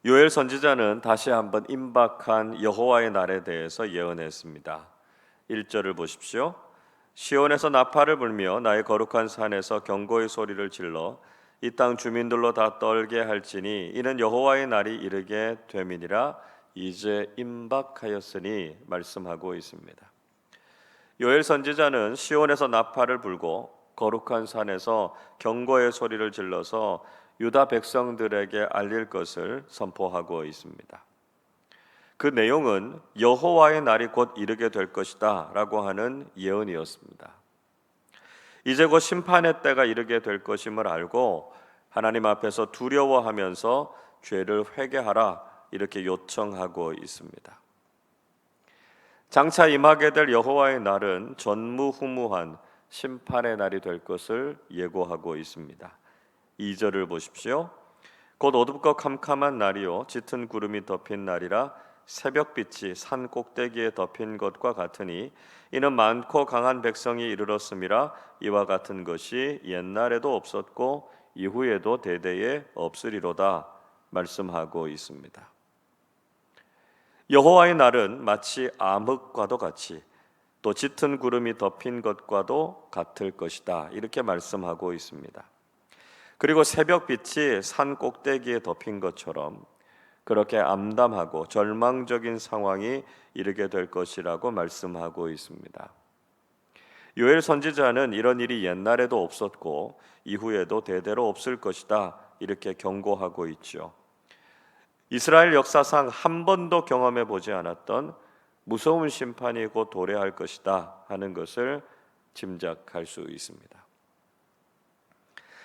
요엘 선지자는 다시 한번 임박한 여호와의 날에 대해서 예언했습니다. 1절을 보십시오. 시온에서 나팔을 불며 나의 거룩한 산에서 경고의 소리를 질러 이 땅 주민들로 다 떨게 할지니 이는 여호와의 날이 이르게 됨이니라. 이제 임박하였으니 말씀하고 있습니다. 요엘 선지자는 시온에서 나팔을 불고 거룩한 산에서 경고의 소리를 질러서 유다 백성들에게 알릴 것을 선포하고 있습니다. 그 내용은 여호와의 날이 곧 이르게 될 것이다 라고 하는 예언이었습니다. 이제 곧 심판의 때가 이르게 될 것임을 알고 하나님 앞에서 두려워하면서 죄를 회개하라 이렇게 요청하고 있습니다. 장차 임하게 될 여호와의 날은 전무후무한 심판의 날이 될 것을 예고하고 있습니다. 2절을 보십시오. 곧 어둡고 캄캄한 날이요 짙은 구름이 덮인 날이라 새벽빛이 산 꼭대기에 덮인 것과 같으니 이는 많고 강한 백성이 이르렀음이라. 이와 같은 것이 옛날에도 없었고 이후에도 대대에 없으리로다 말씀하고 있습니다. 여호와의 날은 마치 암흑과도 같이 또 짙은 구름이 덮인 것과도 같을 것이다 이렇게 말씀하고 있습니다. 그리고 새벽빛이 산 꼭대기에 덮인 것처럼 그렇게 암담하고 절망적인 상황이 이르게 될 것이라고 말씀하고 있습니다. 요엘 선지자는 이런 일이 옛날에도 없었고 이후에도 대대로 없을 것이다 이렇게 경고하고 있죠. 이스라엘 역사상 한 번도 경험해 보지 않았던 무서운 심판이 곧 도래할 것이다 하는 것을 짐작할 수 있습니다.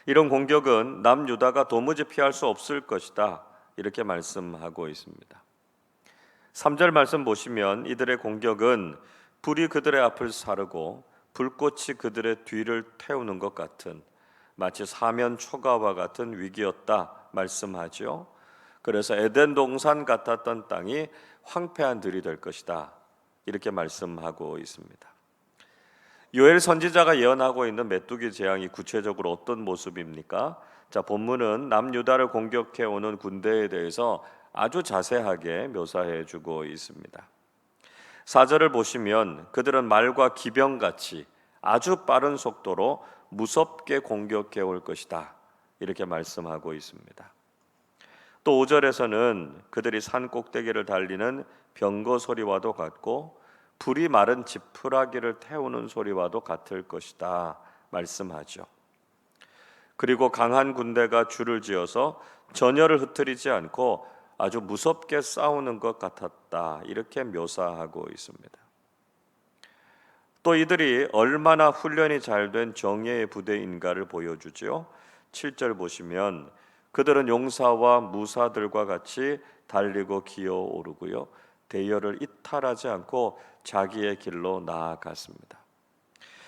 이런 공격은 남유다가 도무지 피할 수 없을 것이다 이렇게 말씀하고 있습니다. 3절 말씀 보시면 이들의 공격은 불이 그들의 앞을 사르고 불꽃이 그들의 뒤를 태우는 것 같은 마치 사면 초가와 같은 위기였다 말씀하죠. 그래서 에덴 동산 같았던 땅이 황폐한 들이 될 것이다 이렇게 말씀하고 있습니다. 요엘 선지자가 예언하고 있는 메뚜기 재앙이 구체적으로 어떤 모습입니까? 자, 본문은 남유다를 공격해 오는 군대에 대해서 아주 자세하게 묘사해 주고 있습니다. 4절을 보시면 그들은 말과 기병같이 아주 빠른 속도로 무섭게 공격해 올 것이다 이렇게 말씀하고 있습니다. 또 5절에서는 그들이 산 꼭대기를 달리는 병거 소리와도 같고 불이 마른 지푸라기를 태우는 소리와도 같을 것이다 말씀하죠. 그리고 강한 군대가 줄을 지어서 전열을 흩트리지 않고 아주 무섭게 싸우는 것 같았다 이렇게 묘사하고 있습니다. 또 이들이 얼마나 훈련이 잘 된 정예의 부대인가를 보여주죠. 7절 보시면 그들은 용사와 무사들과 같이 달리고 기어오르고요 대열을 이탈하지 않고 자기의 길로 나아갔습니다.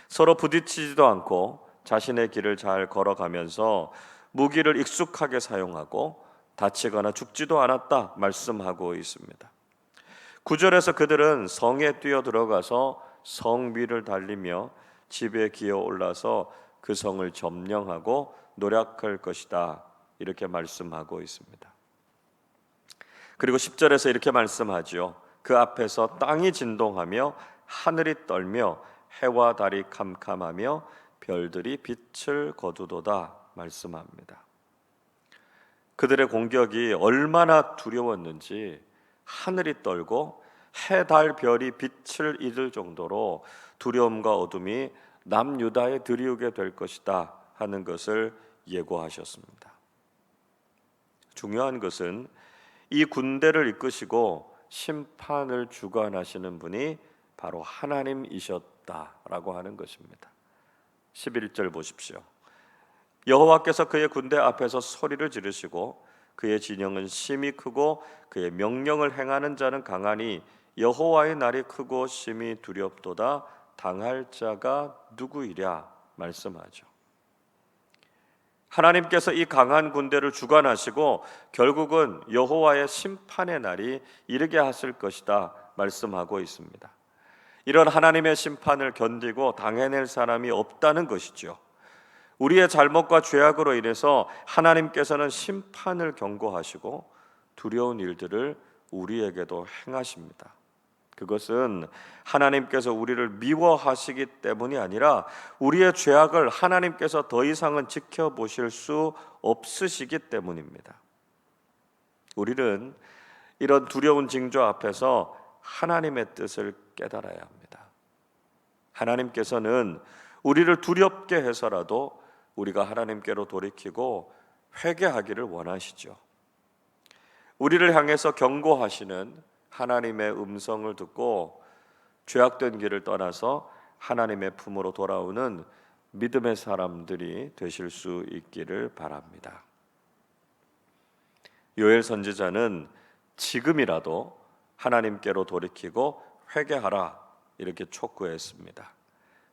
서로 부딪히지도 않고 자신의 길을 잘 걸어가면서 무기를 익숙하게 사용하고 다치거나 죽지도 않았다 말씀하고 있습니다. 9절에서 그들은 성에 뛰어 들어가서 성 위를 달리며 집에 기어 올라서 그 성을 점령하고 노략할 것이다 이렇게 말씀하고 있습니다. 그리고 10절에서 이렇게 말씀하죠. 그 앞에서 땅이 진동하며 하늘이 떨며 해와 달이 캄캄하며 별들이 빛을 거두도다 말씀합니다. 그들의 공격이 얼마나 두려웠는지 하늘이 떨고 해, 달, 별이 빛을 잃을 정도로 두려움과 어둠이 남유다에 들이우게 될 것이다 하는 것을 예고하셨습니다. 중요한 것은 이 군대를 이끄시고 심판을 주관하시는 분이 바로 하나님이셨다라고 하는 것입니다. 11절 보십시오. 여호와께서 그의 군대 앞에서 소리를 지르시고 그의 진영은 심히 크고 그의 명령을 행하는 자는 강하니 여호와의 날이 크고 심히 두렵도다. 당할 자가 누구이랴 말씀하죠. 하나님께서 이 강한 군대를 주관하시고 결국은 여호와의 심판의 날이 이르게 하실 것이다 말씀하고 있습니다. 이런 하나님의 심판을 견디고 당해낼 사람이 없다는 것이죠. 우리의 잘못과 죄악으로 인해서 하나님께서는 심판을 경고하시고 두려운 일들을 우리에게도 행하십니다. 그것은 하나님께서 우리를 미워하시기 때문이 아니라 우리의 죄악을 하나님께서 더 이상은 지켜보실 수 없으시기 때문입니다. 우리는 이런 두려운 징조 앞에서 하나님의 뜻을 깨달아야 합니다. 하나님께서는 우리를 두렵게 해서라도 우리가 하나님께로 돌이키고 회개하기를 원하시죠. 우리를 향해서 경고하시는 하나님의 음성을 듣고 죄악된 길을 떠나서 하나님의 품으로 돌아오는 믿음의 사람들이 되실 수 있기를 바랍니다. 요엘 선지자는 지금이라도 하나님께로 돌이키고 회개하라 이렇게 촉구했습니다.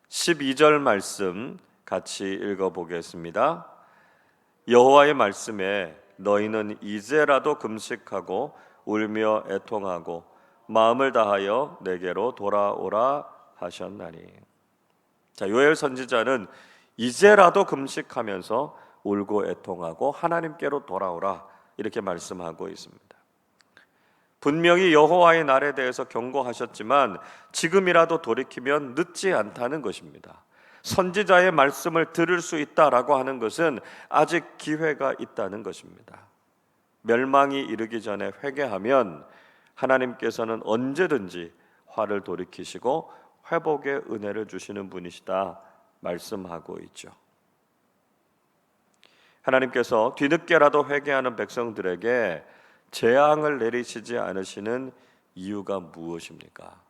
12절 말씀 같이 읽어보겠습니다. 여호와의 말씀에 너희는 이제라도 금식하고 울며 애통하고 마음을 다하여 내게로 돌아오라 하셨나니. 자, 요엘 선지자는 이제라도 금식하면서 울고 애통하고 하나님께로 돌아오라 이렇게 말씀하고 있습니다. 분명히 여호와의 날에 대해서 경고하셨지만 지금이라도 돌이키면 늦지 않다는 것입니다. 선지자의 말씀을 들을 수 있다라고 하는 것은 아직 기회가 있다는 것입니다. 멸망이 이르기 전에 회개하면 하나님께서는 언제든지 화를 돌이키시고 회복의 은혜를 주시는 분이시다 말씀하고 있죠. 하나님께서 뒤늦게라도 회개하는 백성들에게 재앙을 내리시지 않으시는 이유가 무엇입니까?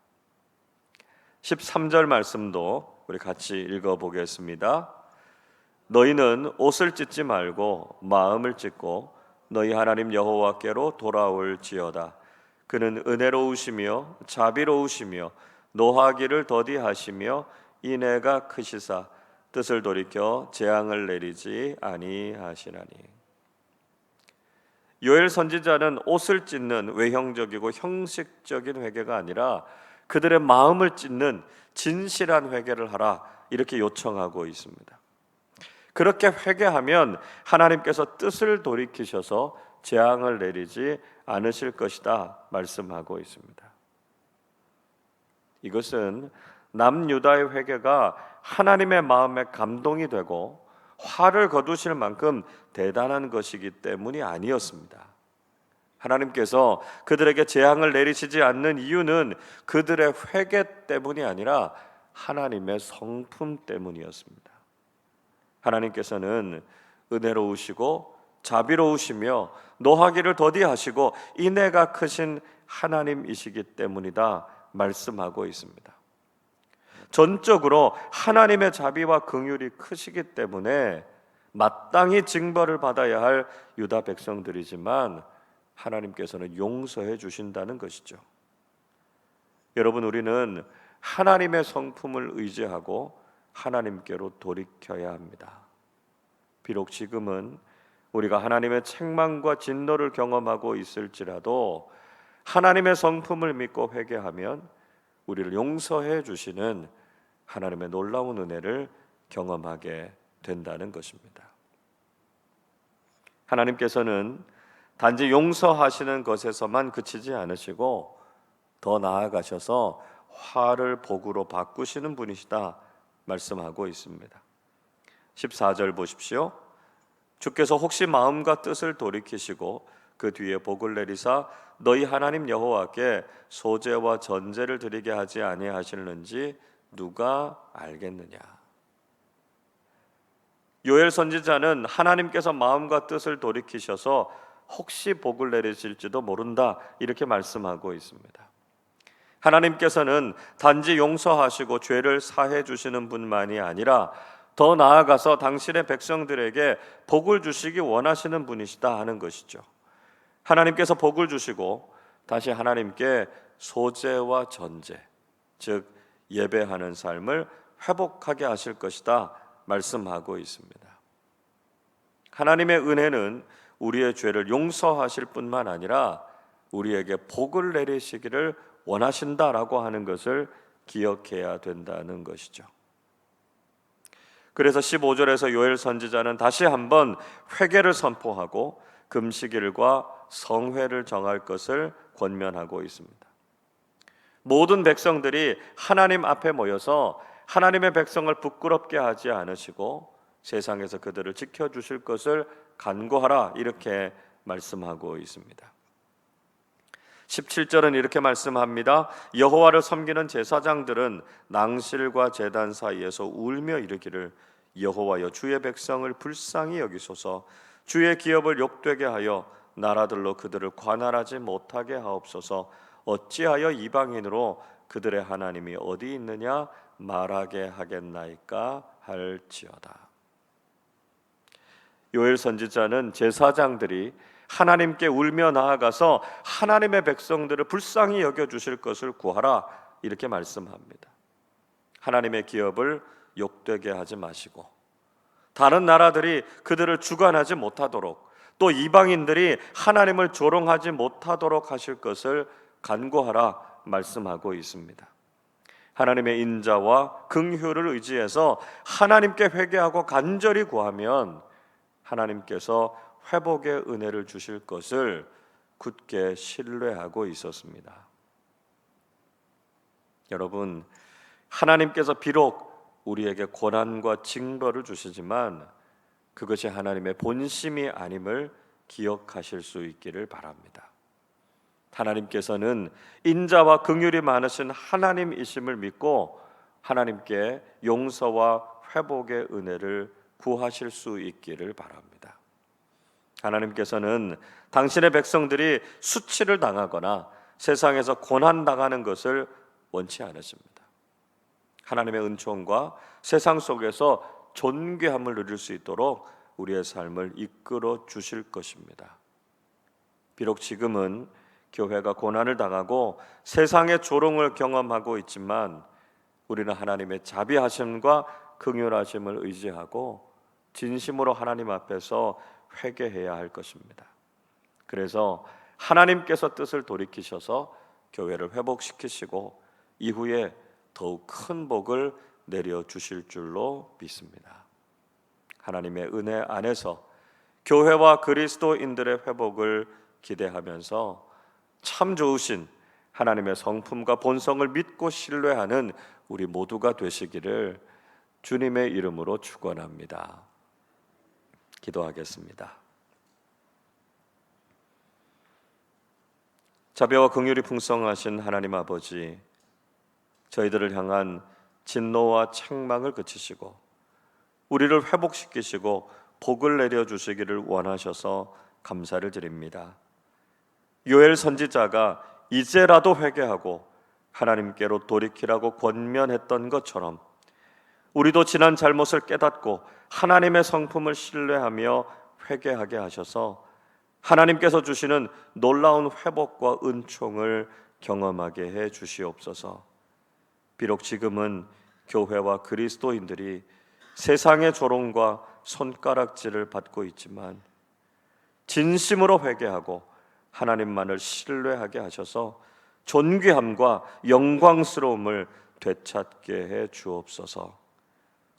13절 말씀도 우리 같이 읽어보겠습니다. 너희는 옷을 찢지 말고 마음을 찢고 너희 하나님 여호와께로 돌아올지어다. 그는 은혜로우시며 자비로우시며 노하기를 더디하시며 인애가 크시사 뜻을 돌이켜 재앙을 내리지 아니하시나니. 요엘 선지자는 옷을 찢는 외형적이고 형식적인 회개가 아니라 그들의 마음을 찢는 진실한 회개를 하라 이렇게 요청하고 있습니다. 그렇게 회개하면 하나님께서 뜻을 돌이키셔서 재앙을 내리지 않으실 것이다 말씀하고 있습니다. 이것은 남유다의 회개가 하나님의 마음에 감동이 되고 화를 거두실 만큼 대단한 것이기 때문이 아니었습니다. 하나님께서 그들에게 재앙을 내리시지 않는 이유는 그들의 회개 때문이 아니라 하나님의 성품 때문이었습니다. 하나님께서는 은혜로우시고 자비로우시며 노하기를 더디하시고 인애가 크신 하나님이시기 때문이다 말씀하고 있습니다. 전적으로 하나님의 자비와 긍휼이 크시기 때문에 마땅히 징벌을 받아야 할 유다 백성들이지만 하나님께서는 용서해 주신다는 것이죠. 여러분, 우리는 하나님의 성품을 의지하고 하나님께로 돌이켜야 합니다. 비록 지금은 우리가 하나님의 책망과 진노를 경험하고 있을지라도 하나님의 성품을 믿고 회개하면 우리를 용서해 주시는 하나님의 놀라운 은혜를 경험하게 된다는 것입니다. 하나님께서는 단지 용서하시는 것에서만 그치지 않으시고 더 나아가셔서 화를 복으로 바꾸시는 분이시다 말씀하고 있습니다. 14절 보십시오. 주께서 혹시 마음과 뜻을 돌이키시고 그 뒤에 복을 내리사 너희 하나님 여호와께 소제와 전제를 드리게 하지 아니하실는지 누가 알겠느냐. 요엘 선지자는 하나님께서 마음과 뜻을 돌이키셔서 혹시 복을 내리실지도 모른다 이렇게 말씀하고 있습니다. 하나님께서는 단지 용서하시고 죄를 사해 주시는 분만이 아니라 더 나아가서 당신의 백성들에게 복을 주시기 원하시는 분이시다 하는 것이죠. 하나님께서 복을 주시고 다시 하나님께 소제와 전제, 즉 예배하는 삶을 회복하게 하실 것이다 말씀하고 있습니다. 하나님의 은혜는 우리의 죄를 용서하실 뿐만 아니라 우리에게 복을 내리시기를 원하신다라고 하는 것을 기억해야 된다는 것이죠. 그래서 15절에서 요엘 선지자는 다시 한번 회개를 선포하고 금식일과 성회를 정할 것을 권면하고 있습니다. 모든 백성들이 하나님 앞에 모여서 하나님의 백성을 부끄럽게 하지 않으시고 세상에서 그들을 지켜주실 것을 간구하라, 이렇게 말씀하고 있습니다. 17절은 이렇게 말씀합니다. 여호와를 섬기는 제사장들은 낭실과 제단 사이에서 울며 이르기를 여호와여 주의 백성을 불쌍히 여기소서, 주의 기업을 욕되게 하여 나라들로 그들을 관할하지 못하게 하옵소서. 어찌하여 이방인으로 그들의 하나님이 어디 있느냐 말하게 하겠나이까 할지어다. 요엘 선지자는 제사장들이 하나님께 울며 나아가서 하나님의 백성들을 불쌍히 여겨주실 것을 구하라, 이렇게 말씀합니다. 하나님의 기업을 욕되게 하지 마시고 다른 나라들이 그들을 주관하지 못하도록, 또 이방인들이 하나님을 조롱하지 못하도록 하실 것을 간구하라 말씀하고 있습니다. 하나님의 인자와 긍휼을 의지해서 하나님께 회개하고 간절히 구하면 하나님께서 회복의 은혜를 주실 것을 굳게 신뢰하고 있었습니다. 여러분, 하나님께서 비록 우리에게 고난과 징벌을 주시지만 그것이 하나님의 본심이 아님을 기억하실 수 있기를 바랍니다. 하나님께서는 인자와 긍휼이 많으신 하나님이심을 믿고 하나님께 용서와 회복의 은혜를 구하실 수 있기를 바랍니다. 하나님께서는 당신의 백성들이 수치를 당하거나 세상에서 고난당하는 것을 원치 않으십니다. 하나님의 은총과 세상 속에서 존귀함을 누릴 수 있도록 우리의 삶을 이끌어 주실 것입니다. 비록 지금은 교회가 고난을 당하고 세상의 조롱을 경험하고 있지만 우리는 하나님의 자비하심과 긍휼하심을 의지하고 진심으로 하나님 앞에서 회개해야 할 것입니다. 그래서 하나님께서 뜻을 돌이키셔서 교회를 회복시키시고 이후에 더욱 큰 복을 내려주실 줄로 믿습니다. 하나님의 은혜 안에서 교회와 그리스도인들의 회복을 기대하면서 참 좋으신 하나님의 성품과 본성을 믿고 신뢰하는 우리 모두가 되시기를 주님의 이름으로 축원합니다. 기도하겠습니다. 자비와 긍휼이 풍성하신 하나님 아버지, 저희들을 향한 진노와 책망을 그치시고 우리를 회복시키시고 복을 내려주시기를 원하셔서 감사를 드립니다. 요엘 선지자가 이제라도 회개하고 하나님께로 돌이키라고 권면했던 것처럼 우리도 지난 잘못을 깨닫고 하나님의 성품을 신뢰하며 회개하게 하셔서 하나님께서 주시는 놀라운 회복과 은총을 경험하게 해 주시옵소서. 비록 지금은 교회와 그리스도인들이 세상의 조롱과 손가락질을 받고 있지만 진심으로 회개하고 하나님만을 신뢰하게 하셔서 존귀함과 영광스러움을 되찾게 해 주옵소서.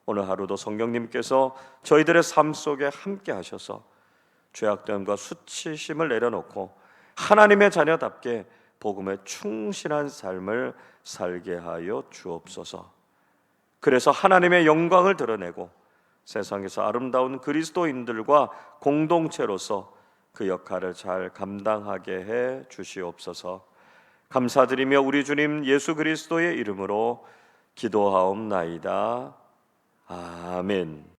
오늘 하루도 성령님께서 저희들의 삶 속에 함께 하셔서 죄악됨과 수치심을 내려놓고 하나님의 자녀답게 복음에 충실한 삶을 살게 하여 주옵소서. 그래서 하나님의 영광을 드러내고 세상에서 아름다운 그리스도인들과 공동체로서 그 역할을 잘 감당하게 해 주시옵소서. 감사드리며 우리 주님 예수 그리스도의 이름으로 기도하옵나이다. 아멘.